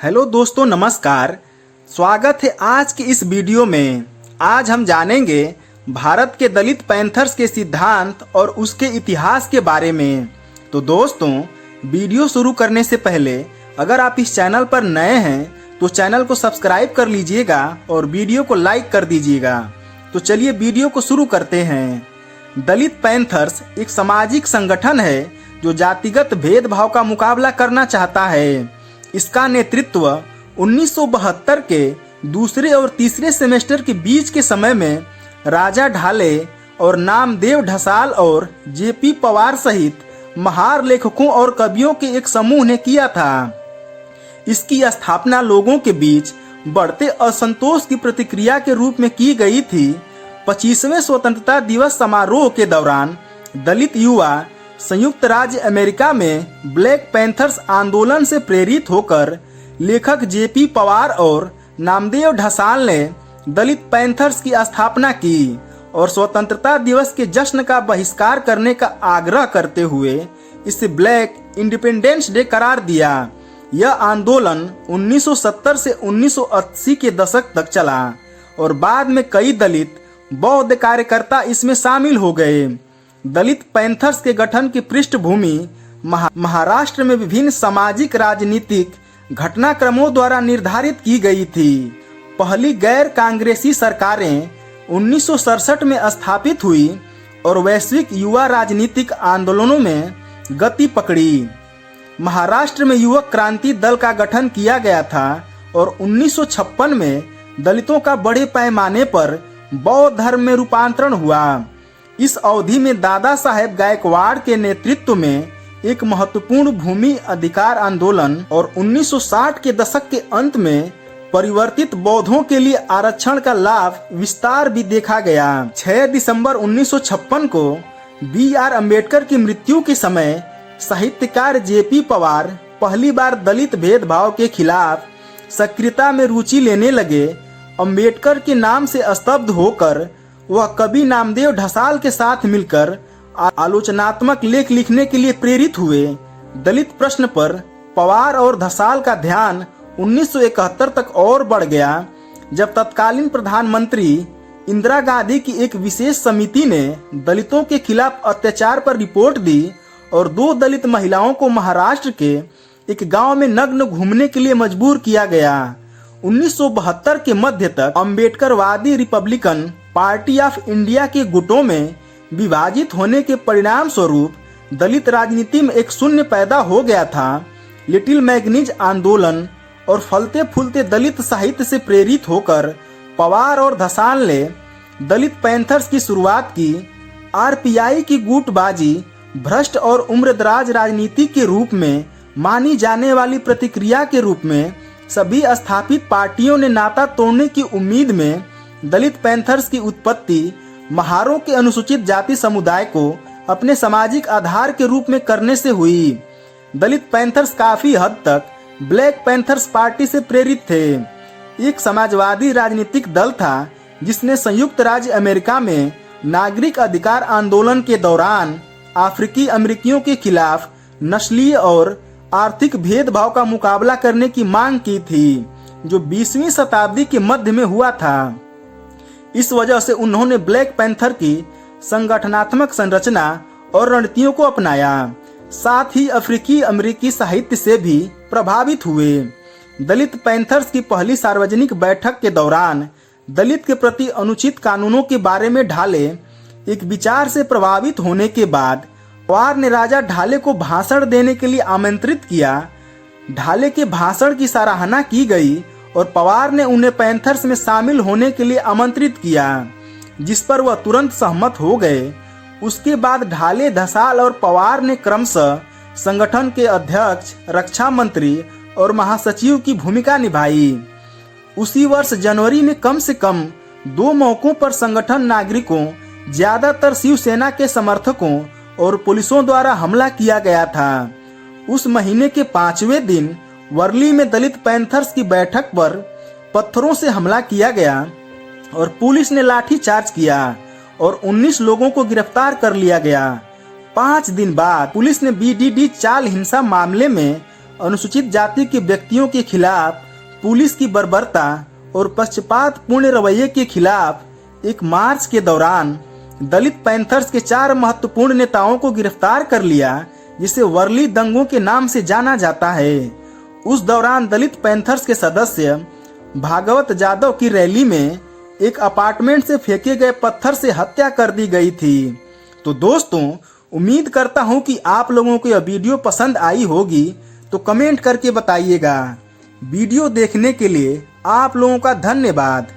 Hello दोस्तों, नमस्कार। स्वागत है आज के इस वीडियो में। आज हम जानेंगे भारत के दलित पैंथर्स के सिद्धांत और उसके इतिहास के बारे में। तो दोस्तों, वीडियो शुरू करने से पहले अगर आप इस चैनल पर नए हैं तो चैनल को सब्सक्राइब कर लीजिएगा और वीडियो को लाइक कर दीजिएगा। तो चलिए वीडियो को शुरू करते हैं। दलित पैंथर्स एक सामाजिक संगठन है जो जातिगत भेदभाव का मुकाबला करना चाहता है। इसका नेतृत्व 1972 के दूसरे और तीसरे सेमेस्टर के बीच के समय में राजा ढाले और नामदेव ढसाल और जेपी पवार सहित महार लेखकों और कवियों के एक समूह ने किया था। इसकी स्थापना लोगों के बीच बढ़ते असंतोष की प्रतिक्रिया के रूप में की गई थी। 25वें स्वतंत्रता दिवस समारोह के दौरान दलित युवा संयुक्त राज्य अमेरिका में ब्लैक पैंथर्स आंदोलन से प्रेरित होकर लेखक जेपी पवार और नामदेव ढसाल ने दलित पैंथर्स की स्थापना की और स्वतंत्रता दिवस के जश्न का बहिष्कार करने का आग्रह करते हुए इसे ब्लैक इंडिपेंडेंस डे करार दिया। यह आंदोलन 1970 से 1980 के दशक तक चला और बाद में कई दलित बौद्ध कार्यकर्ता इसमें शामिल हो गए। दलित पैंथर्स के गठन की पृष्ठभूमि महाराष्ट्र में विभिन्न सामाजिक राजनीतिक घटनाक्रमों द्वारा निर्धारित की गई थी। पहली गैर कांग्रेसी सरकारें 1967 में स्थापित हुई और वैश्विक युवा राजनीतिक आंदोलनों में गति पकड़ी। महाराष्ट्र में युवक क्रांति दल का गठन किया गया था और 1956 में दलितों का बड़े पैमाने पर बौद्ध धर्म में रूपांतरण हुआ। इस अवधि में दादा साहेब गायकवाड़ के नेतृत्व में एक महत्वपूर्ण भूमि अधिकार आंदोलन और 1960 के दशक के अंत में परिवर्तित बौद्धों के लिए आरक्षण का लाभ विस्तार भी देखा गया। 6 दिसंबर 1956 को बी.आर. अम्बेडकर की मृत्यु के समय साहित्यकार जेपी पवार पहली बार दलित भेदभाव के खिलाफ सक्रियता में रुचि लेने लगे। अम्बेडकर के नाम से स्तब्ध होकर वह कवि नामदेव ढसाल के साथ मिलकर आलोचनात्मक लेख लिखने के लिए प्रेरित हुए। दलित प्रश्न पर पवार और ढसाल का ध्यान 1971 तक और बढ़ गया जब तत्कालीन प्रधानमंत्री इंदिरा गांधी की एक विशेष समिति ने दलितों के खिलाफ अत्याचार पर रिपोर्ट दी और 2 दलित महिलाओं को महाराष्ट्र के एक गांव में नग्न घूमने के लिए मजबूर किया गया। 1972 के मध्य तक अम्बेडकरवादी रिपब्लिकन पार्टी ऑफ इंडिया के गुटों में विभाजित होने के परिणाम स्वरूप दलित राजनीति में एक शून्य पैदा हो गया था। लिटिल मैगनीज आंदोलन और फलते फूलते दलित साहित्य से प्रेरित होकर पवार और ढसाल ने दलित पैंथर्स की शुरुआत की। आरपीआई की गुटबाजी भ्रष्ट और उम्रदराज राजनीति के रूप में मानी जाने वाली प्रतिक्रिया के रूप में सभी स्थापित पार्टियों ने नाता तोड़ने की उम्मीद में दलित पैंथर्स की उत्पत्ति महारों के अनुसूचित जाति समुदाय को अपने सामाजिक आधार के रूप में करने से हुई। दलित पैंथर्स काफी हद तक ब्लैक पैंथर्स पार्टी से प्रेरित थे। एक समाजवादी राजनीतिक दल था जिसने संयुक्त राज्य अमेरिका में नागरिक अधिकार आंदोलन के दौरान अफ्रीकी अमेरिकियों के खिलाफ नस्लीय और आर्थिक भेदभाव का मुकाबला करने की मांग की थी, जो 20वीं शताब्दी के मध्य में हुआ था। इस वजह से उन्होंने ब्लैक पैंथर की संगठनात्मक संरचना और रणनीतियों को अपनाया। साथ ही अफ्रीकी अमेरिकी साहित्य से भी प्रभावित हुए। दलित पैंथर्स की पहली सार्वजनिक बैठक के दौरान दलित के प्रति अनुचित कानूनों के बारे में ढाले एक विचार से प्रभावित होने के बाद पवार ने राजा ढाले को भाषण देने के लिए आमंत्रित किया। ढाले के भाषण की सराहना की गई और पवार ने उन्हें पैंथर्स में शामिल होने के लिए आमंत्रित किया, जिस पर वह तुरंत सहमत हो गए। उसके बाद ढाले, ढसाल और पवार ने क्रमशः संगठन के अध्यक्ष, रक्षा मंत्री और महासचिव की भूमिका निभाई। उसी वर्ष जनवरी में कम से कम 2 मौकों पर संगठन नागरिकों, ज्यादातर शिवसेना के समर्थकों और पुलिसों द्वारा हमला किया गया था। उस महीने के 5वें दिन वर्ली में दलित पैंथर्स की बैठक पर पत्थरों से हमला किया गया और पुलिस ने लाठी चार्ज किया और 19 लोगों को गिरफ्तार कर लिया गया। 5 दिन बाद पुलिस ने बीडीडी चाल हिंसा मामले में अनुसूचित जाति के व्यक्तियों के खिलाफ पुलिस की बर्बरता और पक्षपातपूर्ण रवैये के खिलाफ एक मार्च के दौरान दलित पैंथर्स के 4 महत्वपूर्ण नेताओं को गिरफ्तार कर लिया, जिसे वर्ली दंगों के नाम से जाना जाता है। उस दौरान दलित पैंथर्स के सदस्य भागवत जादव की रैली में एक अपार्टमेंट से फेंके गए पत्थर से हत्या कर दी गई थी। तो दोस्तों, उम्मीद करता हूं कि आप लोगों को यह वीडियो पसंद आई होगी, तो कमेंट करके बताइएगा। वीडियो देखने के लिए आप लोगों का धन्यवाद।